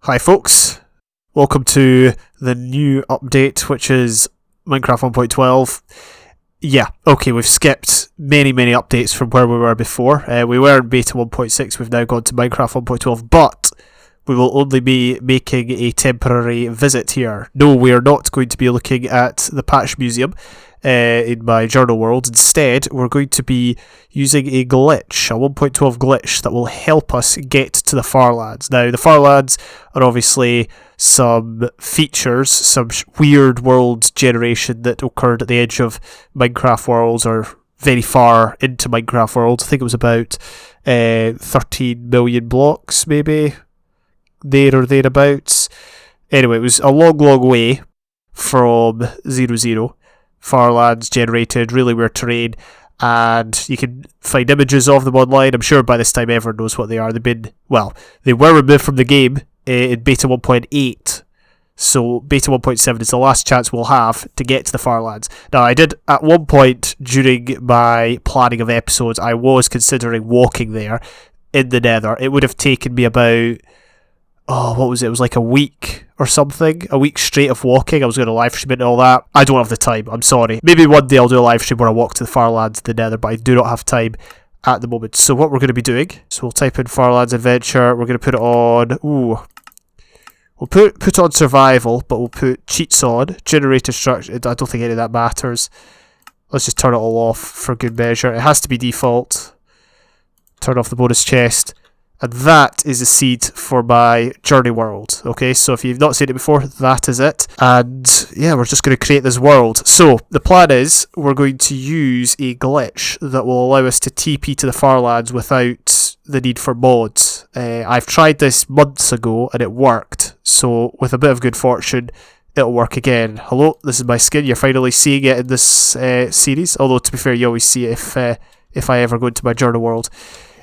Hi folks, welcome to the new update, which is Minecraft 1.12. Yeah, okay, we've skipped many updates from where we were before. We were in beta 1.6, we've now gone to Minecraft 1.12, but we will only be making a temporary visit here. No, we are not going to be looking at the patch museum in my journal world. Instead, we're going to be using a glitch, a 1.12 glitch that will help us get to the Farlands. Now, the Farlands are obviously some features, some weird world generation that occurred at the edge of Minecraft worlds or very far into Minecraft worlds. I think it was about 13 million blocks, maybe, there or thereabouts. Anyway, it was a long way from 0. Farlands generated, really weird terrain, and you can find images of them online. I'm sure by this time everyone knows what they are. They were removed from the game in beta 1.8, so beta 1.7 is the last chance we'll have to get to the Farlands. Now, I did, at one point during my planning of episodes, I was considering walking there in the Nether. It would have taken me about, it was like a week or something, a week straight of walking. I was going to live stream it and all that. I don't have the time, I'm sorry. Maybe one day I'll do a live stream where I walk to the Farlands, the Nether, but I do not have time at the moment. So what we're going to be doing, so we'll type in Farlands Adventure, we're going to put it on, we'll put on survival, but we'll put cheats on, generated structure, I don't think any of that matters. Let's just turn it all off for good measure. It has to be default. Turn off the bonus chest. And that is a seed for my journey world. Okay, so if you've not seen it before, that is it. And yeah, we're just going to create this world. So the plan is we're going to use a glitch that will allow us to TP to the Farlands without the need for mods. I've tried this months ago and it worked. So with a bit of good fortune, it'll work again. Hello, this is my skin. You're finally seeing it in this series. Although to be fair, you always see it if I ever go into my journal world.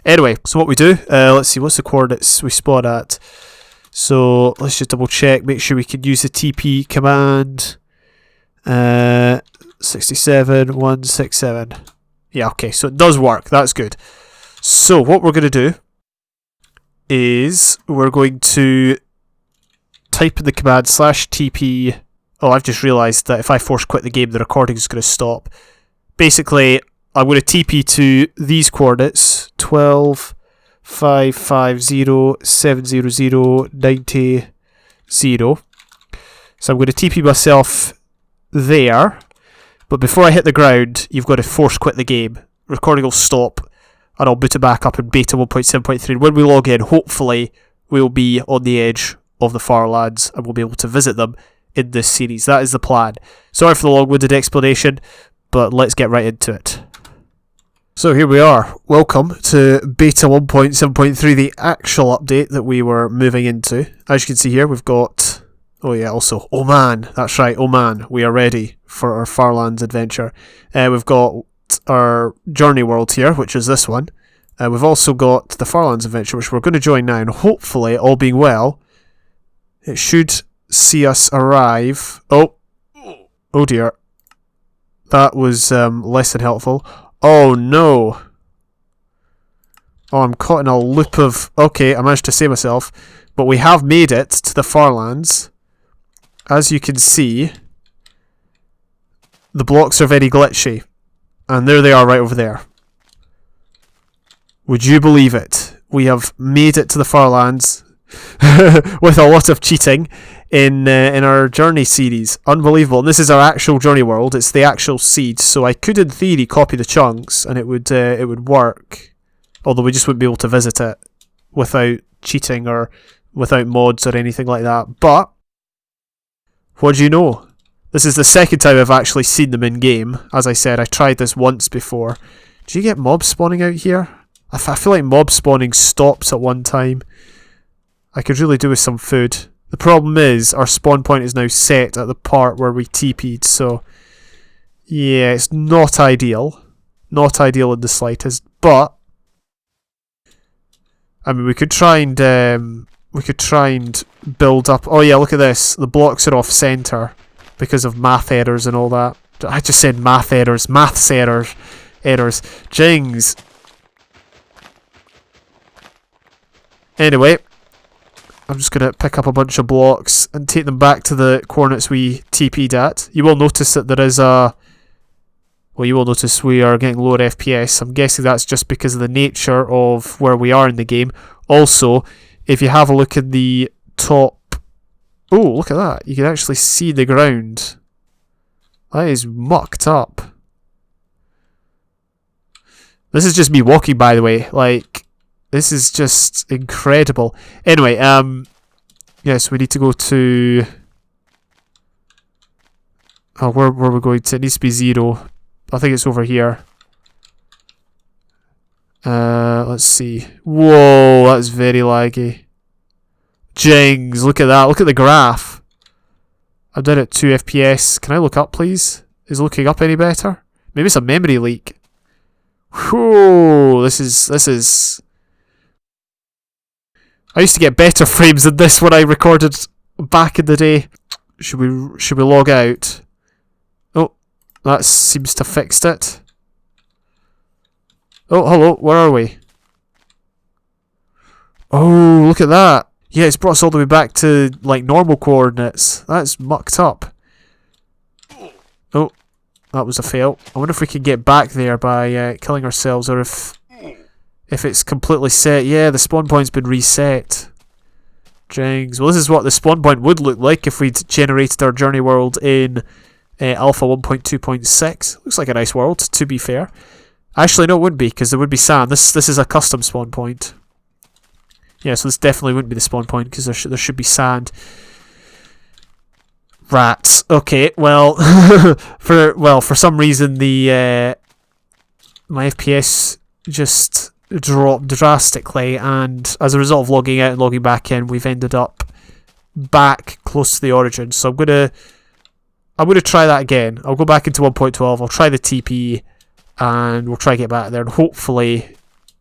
Anyway, so what we do, let's see, what's the coordinates we spawn at? So let's just double check, make sure we can use the TP command. 67167. Yeah, okay, so it does work, that's good. So what we're going to do is we're going to type in the command /TP. Oh, I've just realised that if I force quit the game, the recording is going to stop. Basically, I'm going to TP to these coordinates, 12, 5, 5, 0, 7, 0, 0, 90, 0. So I'm going to TP myself there, but before I hit the ground, you've got to force quit the game. Recording will stop, and I'll boot it back up in beta 1.7.3. When we log in, hopefully, we'll be on the edge of the Farlands, and we'll be able to visit them in this series. That is the plan. Sorry for the long-winded explanation, but let's get right into it. So here we are. Welcome to beta 1.7.3, the actual update that we were moving into. As you can see here, we've got, also Oman. That's right, Oman. We are ready for our Farlands adventure. We've got our journey world here, which is this one. We've also got the Farlands adventure, which we're going to join now, and hopefully, all being well, it should see us arrive. Oh dear. That was less than helpful. Oh no. Oh, I'm caught in a loop of... Okay, I managed to save myself. But we have made it to the Farlands. As you can see, the blocks are very glitchy. And there they are right over there. Would you believe it? We have made it to the Farlands with a lot of cheating in our journey series. Unbelievable. And this is our actual journey world. It's the actual seed. So I could, in theory, copy the chunks and it would work. Although we just wouldn't be able to visit it without cheating or without mods or anything like that. But what do you know? This is the second time I've actually seen them in game. As I said, I tried this once before. Do you get mobs spawning out here? I feel like mob spawning stops at one time. I could really do with some food. The problem is, our spawn point is now set at the part where we TP'd, so... Yeah, it's not ideal. Not ideal in the slightest, but... I mean, we could try and build up... Oh yeah, look at this. The blocks are off-centre because of math errors and all that. I just said math errors. Maths errors. Jings. Anyway, I'm just going to pick up a bunch of blocks and take them back to the coordinates we TP'd at. You will notice that there is a... Well, you will notice we are getting lower FPS. I'm guessing that's just because of the nature of where we are in the game. Also, if you have a look at the top... Oh, look at that. You can actually see the ground. That is mucked up. This is just me walking, by the way. Like, this is just incredible. Anyway, yes, we need to go to... Oh, where are we going to? It needs to be 0. I think it's over here. Let's see. Whoa, that's very laggy. Jings, look at that. Look at the graph. I'm down at 2 FPS. Can I look up, please? Is looking up any better? Maybe it's a memory leak. Whoa, this is... I used to get better frames than this when I recorded back in the day. Should we log out? Oh, that seems to fixed it. Oh, hello, where are we? Oh, look at that. Yeah, it's brought us all the way back to, like, normal coordinates. That's mucked up. Oh, that was a fail. I wonder if we can get back there by killing ourselves, or if it's completely set. Yeah, the spawn point's been reset. Jings. Well, this is what the spawn point would look like if we'd generated our journey world in Alpha 1.2.6. Looks like a nice world, to be fair. Actually, no, it wouldn't be, because there would be sand. This is a custom spawn point. Yeah, so this definitely wouldn't be the spawn point, because there should be sand. Rats. Okay, well, for some reason my FPS just dropped drastically, and as a result of logging out and logging back in, we've ended up back close to the origin. So I'm gonna try that again. I'll go back into 1.12. I'll try the TP, and we'll try to get back there, and hopefully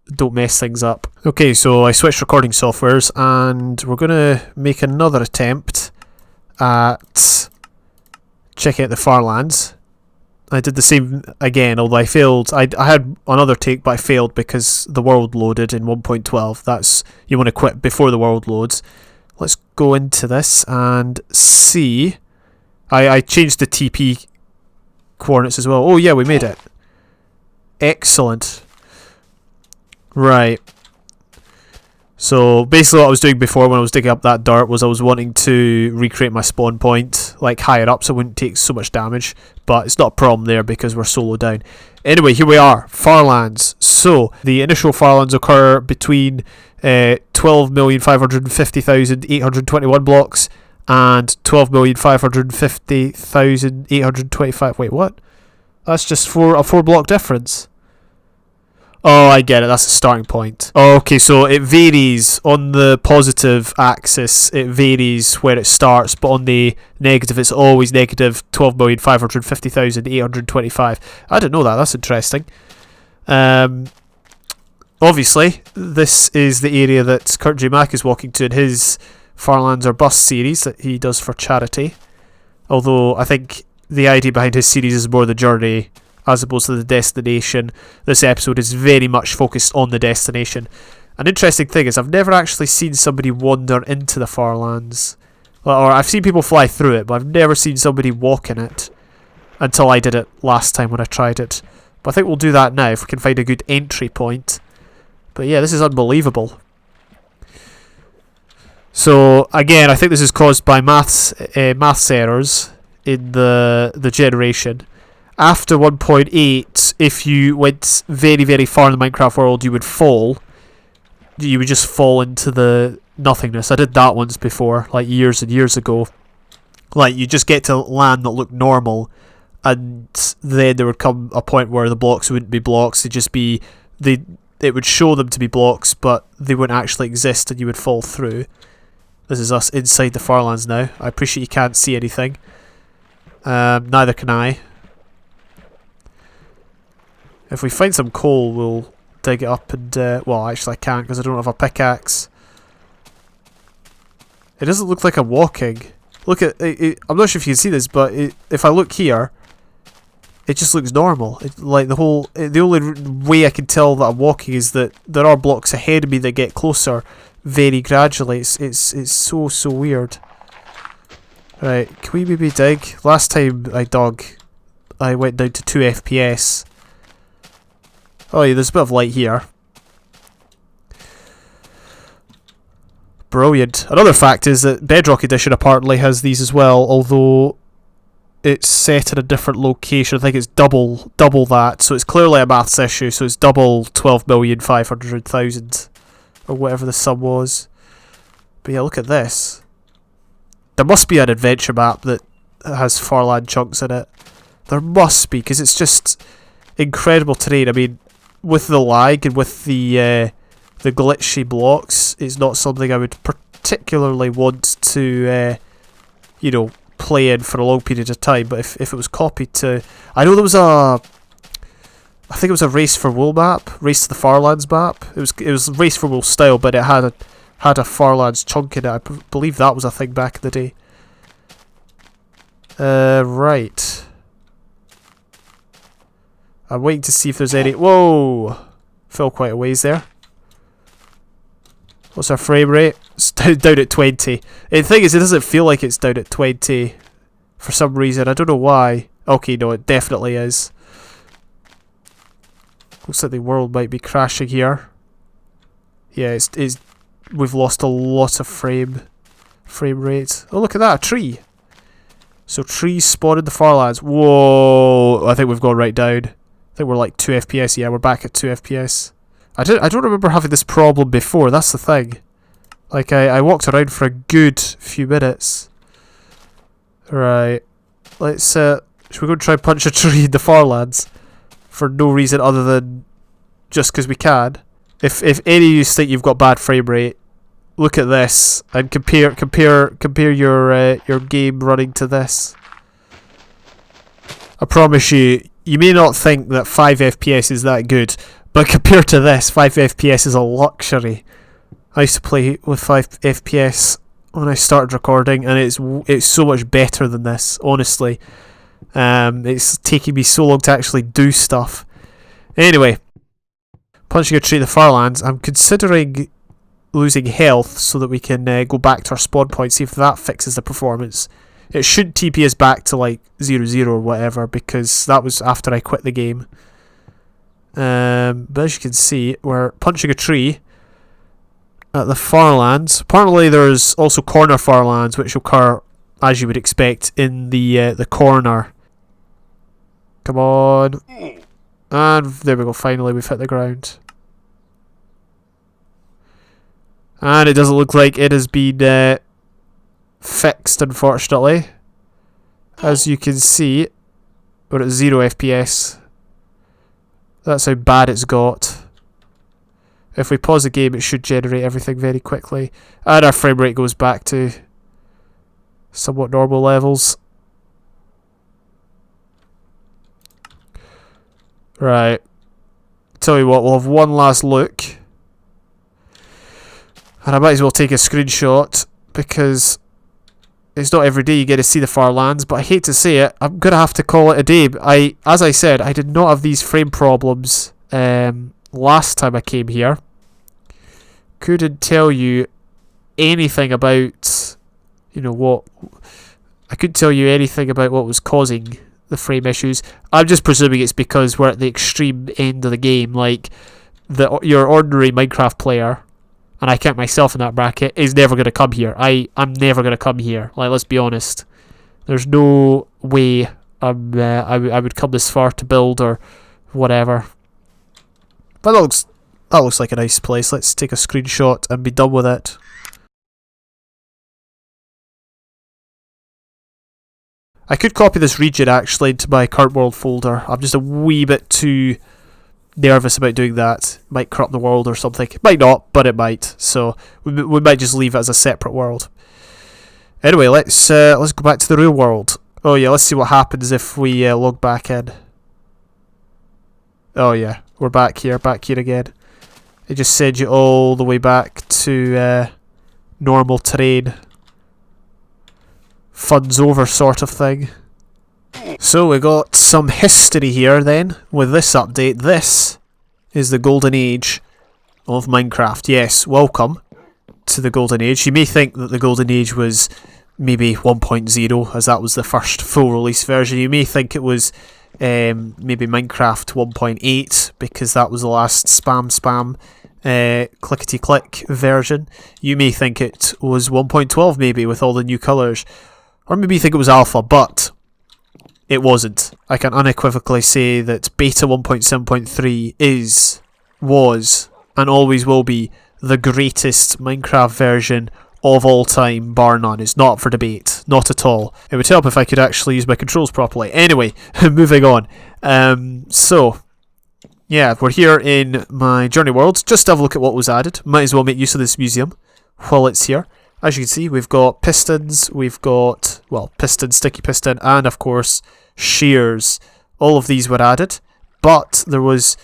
don't mess things up. Okay, so I switched recording softwares, and we're gonna make another attempt at checking out the Farlands. I did the same again, although I failed. I had another take, but I failed because the world loaded in 1.12. That's, you want to quit before the world loads. Let's go into this and see. I changed the TP coordinates as well. Oh yeah, we made it. Excellent. Right. So basically what I was doing before when I was digging up that dirt was I was wanting to recreate my spawn point like higher up so it wouldn't take so much damage, but it's not a problem there because we're so low down. Anyway, here we are, Farlands. So the initial Farlands occur between 12,550,821 blocks and 12,550,825. Wait, what? That's just a 4 block difference. Oh, I get it. That's a starting point. Okay, so it varies on the positive axis. It varies where it starts, but on the negative, it's always negative 12,550,825. I didn't know that. That's interesting. Obviously, this is the area that Kurt J. Mack is walking to in his Farlands or Bus series that he does for charity. Although I think the idea behind his series is more the journey as opposed to the destination. This episode is very much focused on the destination. An interesting thing is I've never actually seen somebody wander into the Farlands. Or I've seen people fly through it, but I've never seen somebody walk in it until I did it last time when I tried it. But I think we'll do that now if we can find a good entry point. But yeah, this is unbelievable. So again, I think this is caused by maths errors in the generation. After 1.8, if you went very, very far in the Minecraft world, you would fall. You would just fall into the nothingness. I did that once before, like years and years ago. Like, you just get to land that looked normal, and then there would come a point where the blocks wouldn't be blocks. They'd just be... It would show them to be blocks, but they wouldn't actually exist, and you would fall through. This is us inside the Farlands now. I appreciate you can't see anything. Neither can I. If we find some coal, we'll dig it up and... well, actually I can't because I don't have a pickaxe. It doesn't look like I'm walking. Look at it. I'm not sure if you can see this, but if I look here, it just looks normal. Like the only way I can tell that I'm walking is that there are blocks ahead of me that get closer. very gradually. It's so weird. Right, can we maybe dig? Last time I dug, I went down to 2 FPS. Oh yeah, there's a bit of light here. Brilliant. Another fact is that Bedrock Edition apparently has these as well, although it's set in a different location. I think it's double that, so it's clearly a maths issue, so it's double 12,500,000 or whatever the sum was. But yeah, look at this. There must be an adventure map that has Farland chunks in it. There must be, because it's just incredible terrain. I mean, with the lag and with the glitchy blocks, it's not something I would particularly want to, you know, play in for a long period of time. But if it was copied to, I know there was I think it was a Race for Wool map, Race to the Farlands map. It was Race for Wool style, but it had a Farlands chunk in it. I believe that was a thing back in the day. Right. I'm waiting to see if there's any. Whoa! Fell quite a ways there. What's our frame rate? It's down at 20. The thing is, it doesn't feel like it's down at 20 for some reason. I don't know why. Okay, no, it definitely is. Looks like the world might be crashing here. Yeah, we've lost a lot of frame rate. Oh, look at that, a tree. So trees spotted the Farlands. Whoa! I think we've gone right down. I think we're like 2 FPS. Yeah, we're back at 2 FPS. I don't remember having this problem before. That's the thing. Like I walked around for a good few minutes. Right. Let's should we go and try and punch a tree in the Farlands for no reason other than just because we can. If any of you think you've got bad frame rate, look at this and compare your game running to this. I promise you, you may not think that 5 FPS is that good, but compared to this, 5 FPS is a luxury. I used to play with 5 FPS when I started recording, and it's so much better than this, honestly. It's taking me so long to actually do stuff. Anyway, punching a tree in the Farlands, I'm considering losing health so that we can go back to our spawn point, see if that fixes the performance. It should TP us back to like 0-0 or whatever, because that was after I quit the game. But as you can see, we're punching a tree at the Farlands. Apparently there's also corner Farlands, which occur, as you would expect, in the corner. Come on. And there we go, finally we've hit the ground. And it doesn't look like it has been fixed, unfortunately. As you can see, we're at 0 FPS. That's how bad it's got. If we pause the game, it should generate everything very quickly. And our frame rate goes back to somewhat normal levels. Right. Tell you what, we'll have one last look. And I might as well take a screenshot, because it's not every day you get to see the Farlands, but I hate to say it, I'm going to have to call it a day. As I said, I did not have these frame problems last time I came here. Couldn't tell you anything about, you know, what... I couldn't tell you anything about what was causing the frame issues. I'm just presuming it's because we're at the extreme end of the game, like your ordinary Minecraft player, and I count myself in that bracket, is never going to come here. I'm never going to come here. Like, let's be honest. There's no way I would come this far to build or whatever. But that looks like a nice place. Let's take a screenshot and be done with it. I could copy this region actually into my current world folder. I'm just a wee bit too nervous about doing that. Might corrupt the world or something. It might not, but it might. So we might just leave it as a separate world. Anyway, let's go back to the real world. Oh yeah, let's see what happens if we log back in. Oh yeah, we're back here again. It just sends you all the way back to normal terrain. Fun's over sort of thing. So we got some history here then with this update. This is the golden age of Minecraft. Yes, welcome. to the Golden Age. You may think that the Golden Age was maybe 1.0, as that was the first full release version. You may think it was maybe Minecraft 1.8, because that was the last spam clickety click version. You may think it was 1.12 maybe, with all the new colours, or maybe you think it was alpha, but it wasn't. I can unequivocally say that beta 1.7.3 was and always will be the greatest Minecraft version of all time, bar none. It's not up for debate, not at all. It would help if I could actually use my controls properly. Anyway, moving on. So yeah, we're here in my journey world. Just have a look at what was added. Might as well make use of this museum while it's here. As you can see, we've got pistons, we've got, well, piston, sticky piston, and of course shears. All of these were added, but there was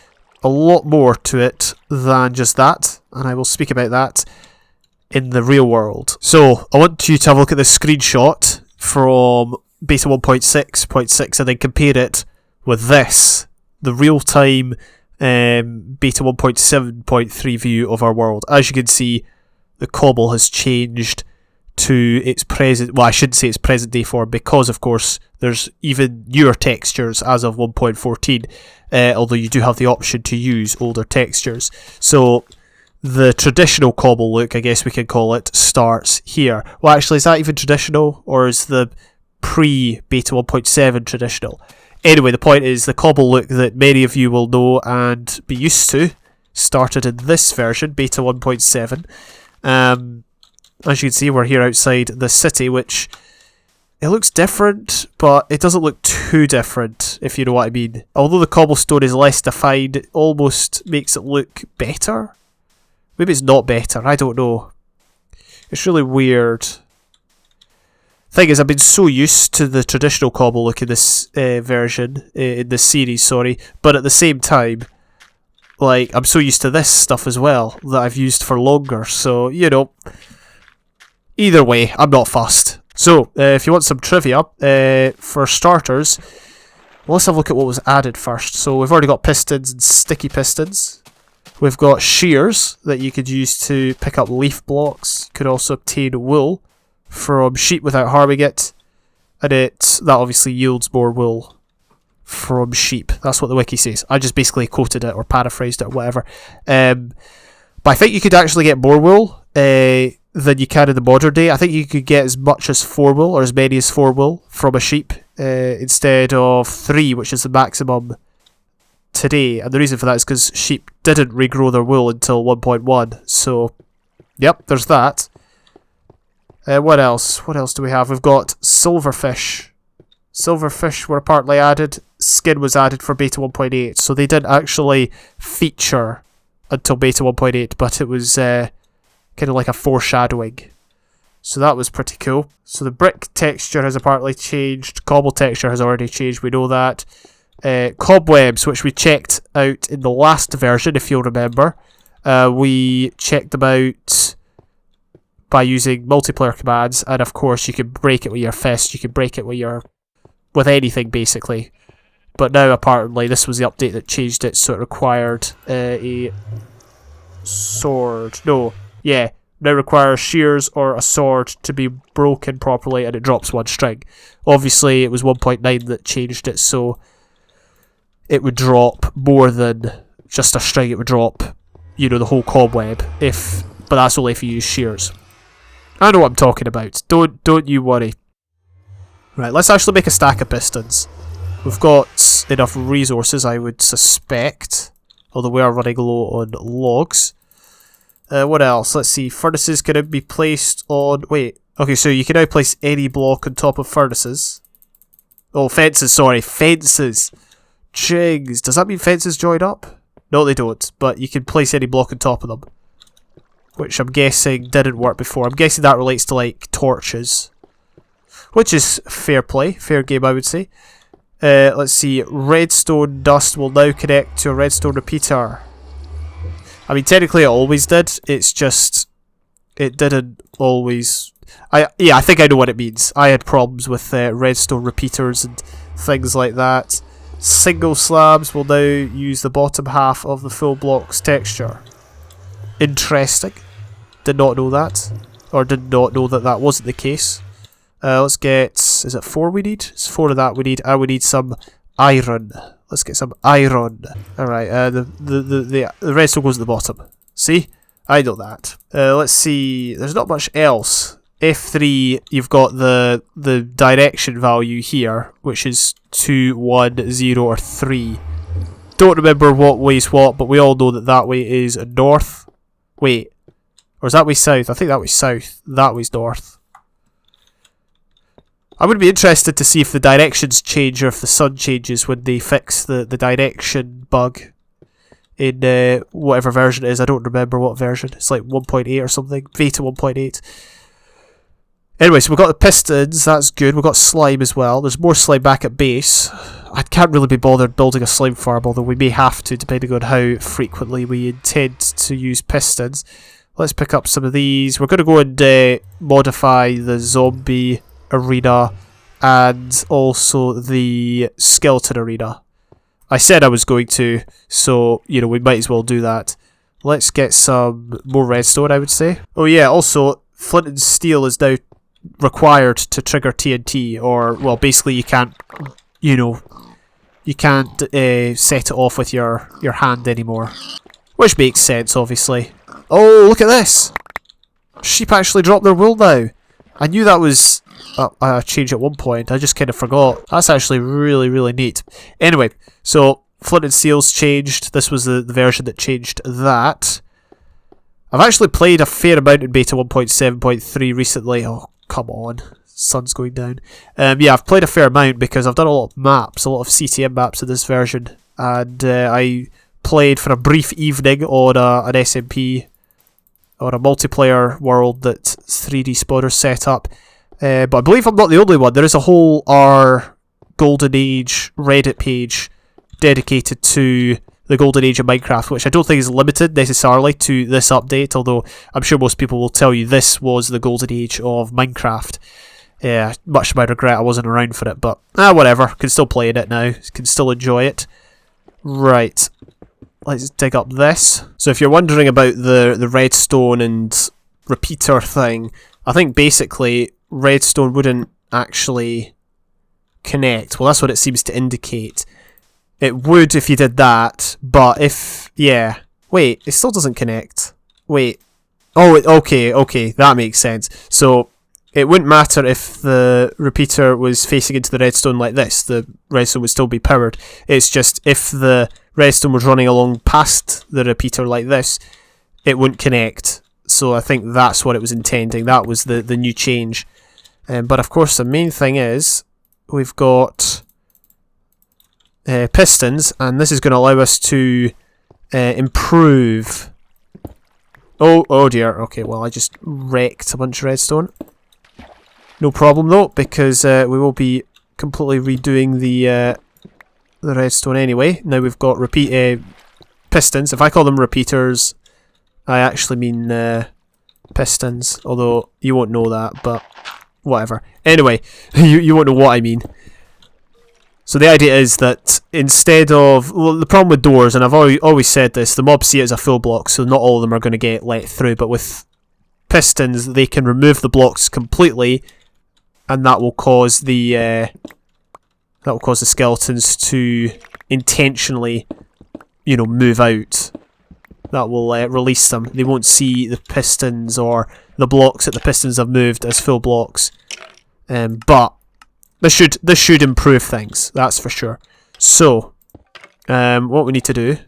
a lot more to it than just that, and I will speak about that in the real world. So I want you to have a look at this screenshot from beta 1.6.6 and then compare it with this, the real-time beta 1.7.3 view of our world. As you can see, the cobble has changed to its present, well, I shouldn't say its present day form, because of course there's even newer textures as of 1.14, although you do have the option to use older textures. So the traditional cobble look, I guess we can call it, starts here. Well, actually, is that even traditional, or is the pre-beta 1.7 traditional? Anyway, the point is, the cobble look that many of you will know and be used to started in this version, beta 1.7. As you can see, we're here outside the city, which it looks different, but it doesn't look too different, if you know what I mean. Although the cobblestone is less defined, it almost makes it look better. Maybe it's not better, I don't know. It's really weird. Thing is, I've been so used to the traditional cobble look in this version, in this series, sorry, but at the same time, like, I'm so used to this stuff as well that I've used for longer, so, you know, either way, I'm not fussed. So, if you want some trivia, for starters, let's have a look at what was added first. So, we've already got pistons and sticky pistons. We've got shears that you could use to pick up leaf blocks. You could also obtain wool from sheep without harming it, and that obviously yields more wool from sheep. That's what the wiki says. I just basically quoted it or paraphrased it or whatever. But I think you could actually get more wool than you can in the modern day. I think you could get as much as 4 wool, or as many as 4 wool from a sheep, instead of 3, which is the maximum today. And the reason for that is because sheep didn't regrow their wool until 1.1. So, yep, there's that. What else? What else do we have? We've got silverfish. Silverfish were partly added. Skin was added for beta 1.8. So they didn't actually feature until beta 1.8, but it was kind of like a foreshadowing. So that was pretty cool. So the brick texture has apparently changed. Cobble texture has already changed. We know that. Cobwebs, which we checked out in the last version, if you'll remember. We checked them out by using multiplayer commands, and of course you can break it with your fist, you can break it with anything basically. But now apparently this was the update that changed it, so it required a sword. No, yeah, now requires shears or a sword to be broken properly, and it drops 1 string. Obviously it was 1.9 that changed it, so it would drop more than just a string. It would drop, you know, the whole cobweb, but that's only if you use shears. I know what I'm talking about. Don't you worry. Right, let's actually make a stack of pistons. We've got enough resources, I would suspect, although we are running low on logs. What else? Let's see. Furnaces can be placed on... Wait. Okay, so you can now place any block on top of furnaces. Oh, fences, sorry. Fences. Jigs. Does that mean fences join up? No, they don't. But you can place any block on top of them, which I'm guessing didn't work before. I'm guessing that relates to, like, torches, which is fair play. Fair game, I would say. Let's see. Redstone dust will now connect to a redstone repeater. I mean, technically it always did. It's just it didn't always... I think I know what it means. I had problems with redstone repeaters and things like that. Single slabs will now use the bottom half of the full block's texture. Interesting. Did not know that. Or did not know that that wasn't the case. Let's get... Is it 4 we need? It's 4 of that we need. And we need some iron. Let's get some iron. Alright, the redstone goes at the bottom. See? I know that. Let's see. There's not much else. F3, you've got the direction value here, which is 2, 1, 0, or 3. Don't remember what way's what, but we all know that that way is north. Wait. Or is that way south? I think that way's south. That way's north. I would be interested to see if the directions change or if the sun changes when they fix the direction bug in whatever version it is. I don't remember what version. It's like 1.8 or something. Beta 1.8. Anyway, so we've got the pistons. That's good. We've got slime as well. There's more slime back at base. I can't really be bothered building a slime farm, although we may have to, depending on how frequently we intend to use pistons. Let's pick up some of these. We're going to go and modify the zombie arena and also the skeleton arena. I said I was going to, so, you know, we might as well do that. Let's get some more redstone, I would say. Oh yeah, also, flint and steel is now required to trigger TNT, or, well, basically you can't, you know, you can't set it off with your hand anymore. Which makes sense, obviously. Oh, look at this! Sheep actually drop their wool now. I knew that was a change at one point, I just kind of forgot. That's actually really, really neat. Anyway, so flint and steel's changed. This was the version that changed that. I've actually played a fair amount in beta 1.7.3 recently. Oh, come on. Sun's going down. Yeah, I've played a fair amount because I've done a lot of maps, a lot of CTM maps in this version. And I played for a brief evening on an SMP, on a multiplayer world that 3D Spawner set up. But I believe I'm not the only one. There is a whole R Golden Age Reddit page dedicated to the Golden Age of Minecraft, which I don't think is limited necessarily to this update, although I'm sure most people will tell you this was the Golden Age of Minecraft. Yeah, much to my regret I wasn't around for it, but whatever. Can still play in it now. Can still enjoy it. Right. Let's dig up this. So if you're wondering about the redstone and repeater thing, I think basically redstone wouldn't actually connect. Well, that's what it seems to indicate. It would if you did that, but if... yeah. Wait, it still doesn't connect. Wait. Oh, okay, that makes sense. So it wouldn't matter if the repeater was facing into the redstone like this. The redstone would still be powered. It's just if the redstone was running along past the repeater like this, it wouldn't connect. So I think that's what it was intending. That was the new change. But of course the main thing is we've got pistons, and this is going to allow us to improve... Oh dear. Okay, well I just wrecked a bunch of redstone. No problem though, because we will be completely redoing the redstone anyway. Now we've got pistons. If I call them repeaters, I actually mean pistons, although you won't know that, but whatever. Anyway, you won't know what I mean. So the idea is that instead of... well, the problem with doors, and I've always said this, the mobs see it as a full block, so not all of them are going to get let through, but with pistons, they can remove the blocks completely, and that will cause the skeletons to intentionally, you know, move out. That will release them. They won't see the pistons or the blocks that the pistons have moved as full blocks. But this should improve things, that's for sure. So, what we need to do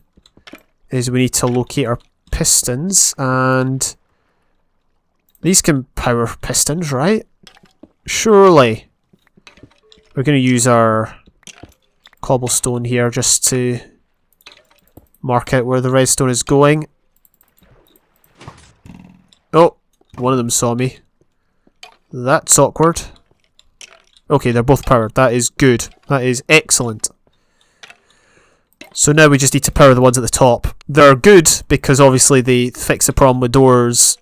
is we need to locate our pistons, and these can power pistons, right? Surely. We're going to use our cobblestone here just to mark out where the redstone is going. Oh, one of them saw me. That's awkward. Okay, they're both powered. That is good. That is excellent. So now we just need to power the ones at the top. They're good because obviously they fix the problem with doors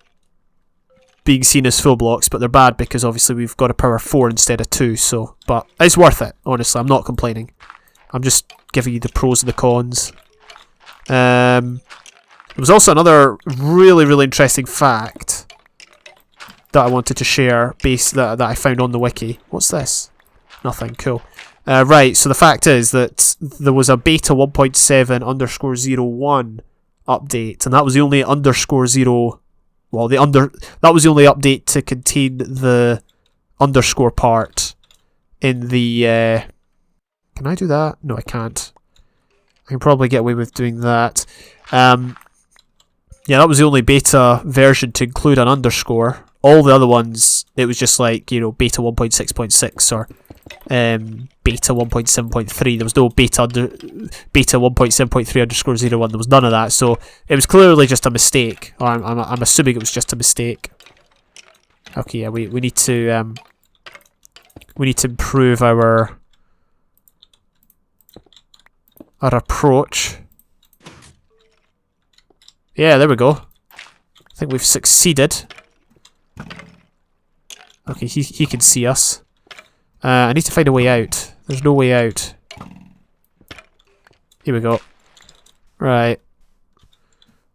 being seen as full blocks, but they're bad because obviously we've got to power 4 instead of 2, so... but it's worth it, honestly, I'm not complaining. I'm just giving you the pros and the cons. There was also another really, really interesting fact. that I wanted to share that I found on the wiki. What's this? Nothing. Cool. Right, so the fact is that there was a beta 1.7_01 update, and that was the only _0. Well, that was the only update to contain the underscore part in the. Can I do that? No, I can't. I can probably get away with doing that. Yeah, that was the only beta version to include an underscore. All the other ones, it was just like, you know, beta 1.6.6 or beta 1.7.3. There was no beta 1.7.3_01. There was none of that. So it was clearly just a mistake. Or I'm assuming it was just a mistake. Okay, yeah, we need to improve our approach. Yeah, there we go. I think we've succeeded. Okay, he can see us. I need to find a way out. There's no way out. Here we go. Right.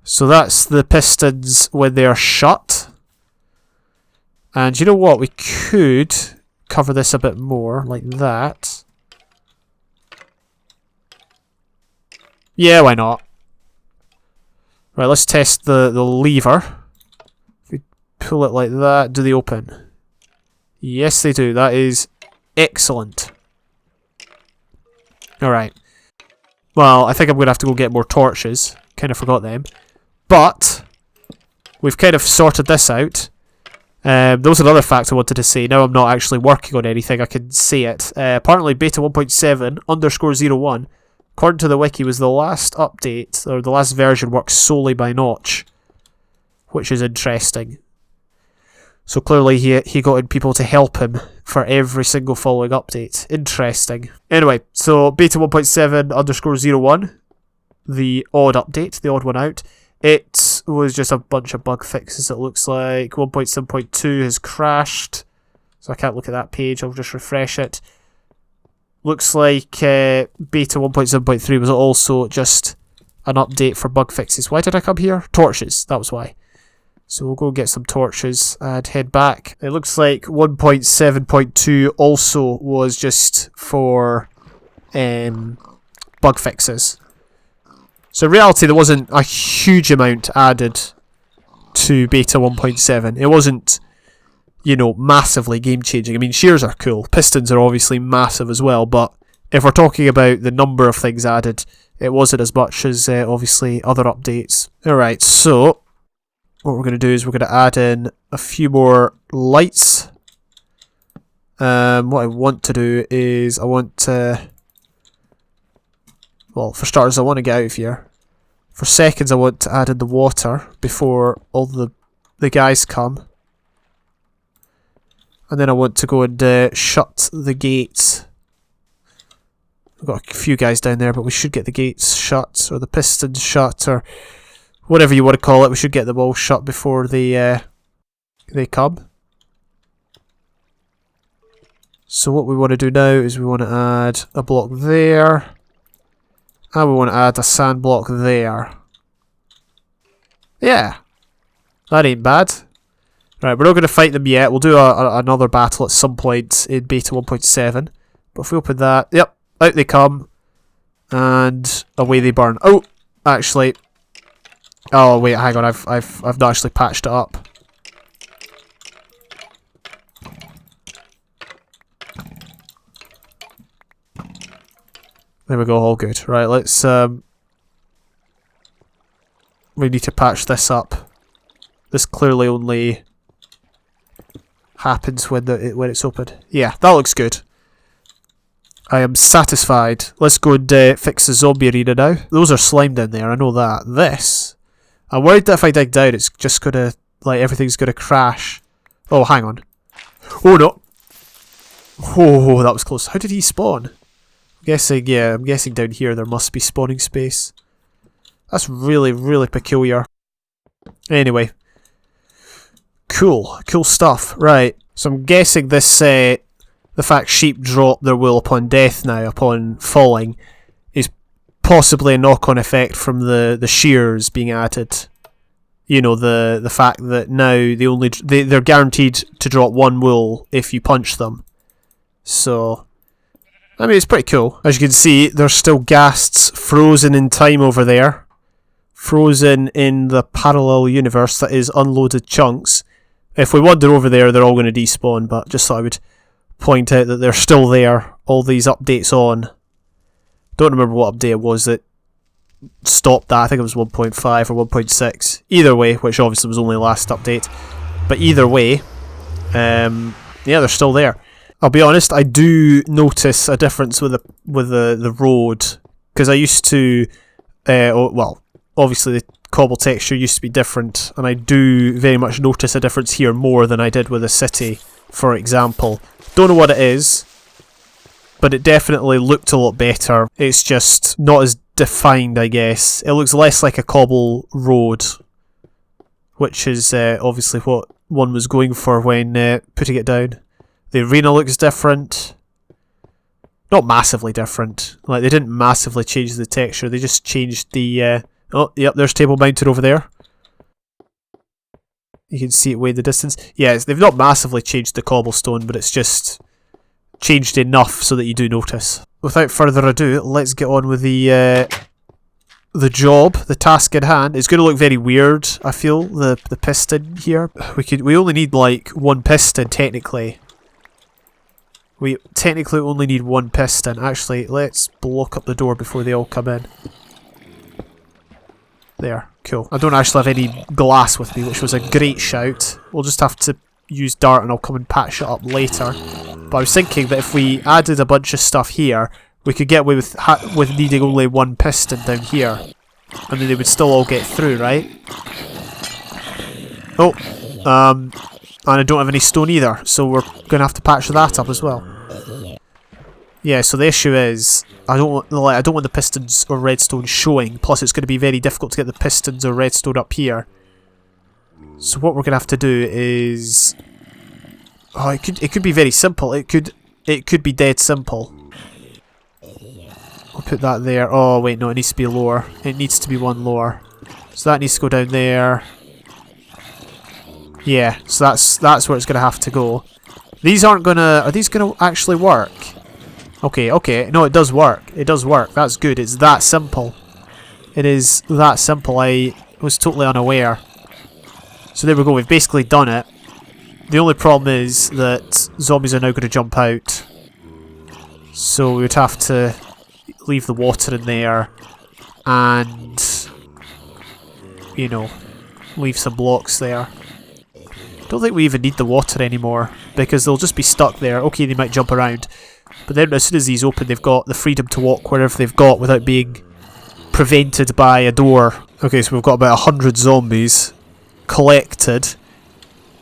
So that's the pistons when they are shut. And you know what? We could cover this a bit more, like that. Yeah, why not? Right, let's test the lever. If we pull it like that, do they open? Yes, they do. That is excellent. Alright. Well, I think I'm going to have to go get more torches. Kind of forgot them. But we've kind of sorted this out. There was another fact I wanted to say. Now I'm not actually working on anything, I can say it. Apparently beta 1.7_01, according to the wiki, was the last update, or the last version works solely by Notch. Which is interesting. So clearly he got in people to help him for every single following update. Interesting. Anyway, so beta 1.7_01, the odd update, the odd one out. It was just a bunch of bug fixes, it looks like. 1.7.2 has crashed, so I can't look at that page, I'll just refresh it. Looks like beta 1.7.3 was also just an update for bug fixes. Why did I come here? Torches, that was why. So we'll go get some torches and head back. It looks like 1.7.2 also was just for bug fixes. So in reality, there wasn't a huge amount added to beta 1.7. It wasn't, you know, massively game-changing. I mean, shears are cool. Pistons are obviously massive as well, but if we're talking about the number of things added, it wasn't as much as, obviously, other updates. Alright, so what we're going to do is we're going to add in a few more lights. What I want to do is I want to... Well, for starters, I want to get out of here. For seconds, I want to add in the water before all the guys come. And then I want to go and shut the gates. We've got a few guys down there, but we should get the gates shut, or the pistons shut, or whatever you want to call it. We should get them all shut before they come. So what we want to do now is we want to add a block there. And we want to add a sand block there. Yeah. That ain't bad. Right, we're not going to fight them yet. We'll do another battle at some point in beta 1.7. But if we open that, yep, out they come. And away they burn. Oh, actually. Oh wait, hang on. I've not actually patched it up. There we go, all good. Right, let's we need to patch this up. This clearly only happens when it's open. Yeah, that looks good. I am satisfied. Let's go and fix the zombie arena now. Those are slime down there, I know that. This, I'm worried that if I dig down it's just gonna, like, everything's gonna crash. Oh, hang on. Oh no. Oh, that was close. How did he spawn? I'm guessing down here there must be spawning space. That's really, really peculiar. Anyway. Cool stuff. Right, so I'm guessing this, the fact sheep drop their wool upon death now, upon falling, is possibly a knock-on effect from the shears being added you know, the fact that now they're guaranteed to drop 1 wool if you punch them. So, I mean, it's pretty cool. As you can see, there's still ghasts frozen in time over there. Frozen in the parallel universe that is unloaded chunks. If we wander over there, they're all going to despawn, but just thought I would point out that they're still there. All these updates on. Don't remember what update it was that stopped that. I think it was 1.5 or 1.6. Either way, which obviously was only last update. But either way, yeah, they're still there. I'll be honest, I do notice a difference with the road, because I used to, well, obviously the cobble texture used to be different, and I do very much notice a difference here more than I did with the city, for example. Don't know what it is, but it definitely looked a lot better. It's just not as defined, I guess. It looks less like a cobble road, which is obviously what one was going for when putting it down. The arena looks different. Not massively different. Like, they didn't massively change the texture, they just changed the... oh, yep, there's table mounted over there. You can see it way in the distance. Yes, they've not massively changed the cobblestone, but it's just changed enough so that you do notice. Without further ado, let's get on with the job, the task at hand. It's going to look very weird, I feel, the piston here. We only need like 1 piston, technically. We technically only need 1 piston. Actually, let's block up the door before they all come in. There, cool. I don't actually have any glass with me, which was a great shout. We'll just have to use dart and I'll come and patch it up later. But I was thinking that if we added a bunch of stuff here, we could get away with needing only 1 piston down here. And then they would still all get through, right? Oh, and I don't have any stone either, so we're going to have to patch that up as well. Yeah, so the issue is, I don't want the pistons or redstone showing, plus it's going to be very difficult to get the pistons or redstone up here. So what we're going to have to do is... oh, it could be very simple. It could be dead simple. I'll put that there. Oh wait, no, it needs to be lower. It needs to be 1 lower. So that needs to go down there. Yeah, so that's where it's going to have to go. These aren't going to... are these going to actually work? Okay, okay. No, it does work. It does work. That's good. It's that simple. It is that simple. I was totally unaware. So there we go. We've basically done it. The only problem is that zombies are now going to jump out. So we would have to leave the water in there and, you know, leave some blocks there. Don't think we even need the water anymore because they'll just be stuck there. Okay, they might jump around, but then as soon as these open, they've got the freedom to walk wherever they've got without being prevented by a door. Okay, so we've got about 100 zombies collected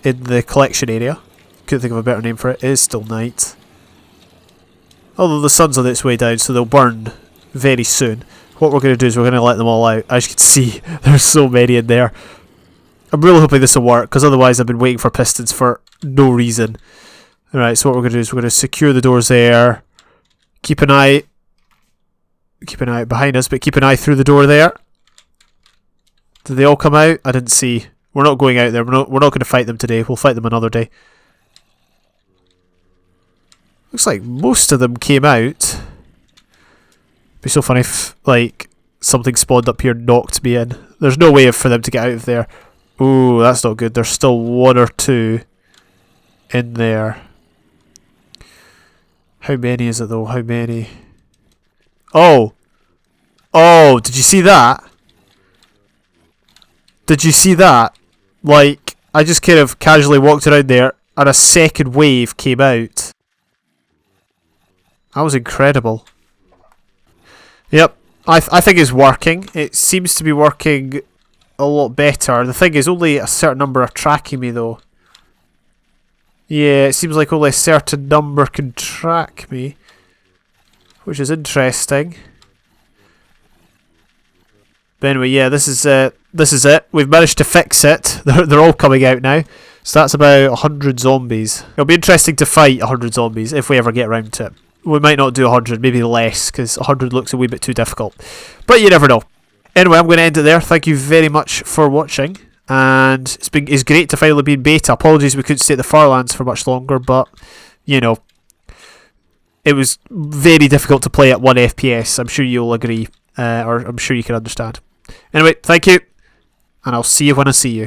in the collection area. Couldn't think of a better name for it. It is still night. Although the sun's on its way down, so they'll burn very soon. What we're going to do is we're going to let them all out. As you can see, there's so many in there. I'm really hoping this will work, because otherwise I've been waiting for pistons for no reason. Alright, so what we're going to do is we're going to secure the doors there. Keep an eye out behind us, but keep an eye through the door there. Did they all come out? I didn't see. We're not going out there. We're not going to fight them today. We'll fight them another day. Looks like most of them came out. It'd be so funny if, like, something spawned up here and knocked me in. There's no way for them to get out of there. Ooh, that's not good. There's still 1 or 2 in there. How many is it though? How many? Oh! Oh, did you see that? Did you see that? Like, I just kind of casually walked around there and a second wave came out. That was incredible. Yep, I think it's working. It seems to be working a lot better. The thing is, only a certain number are tracking me though. Yeah, it seems like only a certain number can track me, which is interesting. But anyway, yeah, this is it. We've managed to fix it. They're all coming out now. So that's about 100 zombies. It'll be interesting to fight 100 zombies if we ever get around to it. We might not do 100, maybe less, because 100 looks a wee bit too difficult. But you never know. Anyway, I'm going to end it there. Thank you very much for watching, and it's great to finally be in beta. Apologies we couldn't stay at the Farlands for much longer, but you know, it was very difficult to play at 1 FPS. I'm sure you'll agree, or I'm sure you can understand. Anyway, thank you, and I'll see you when I see you.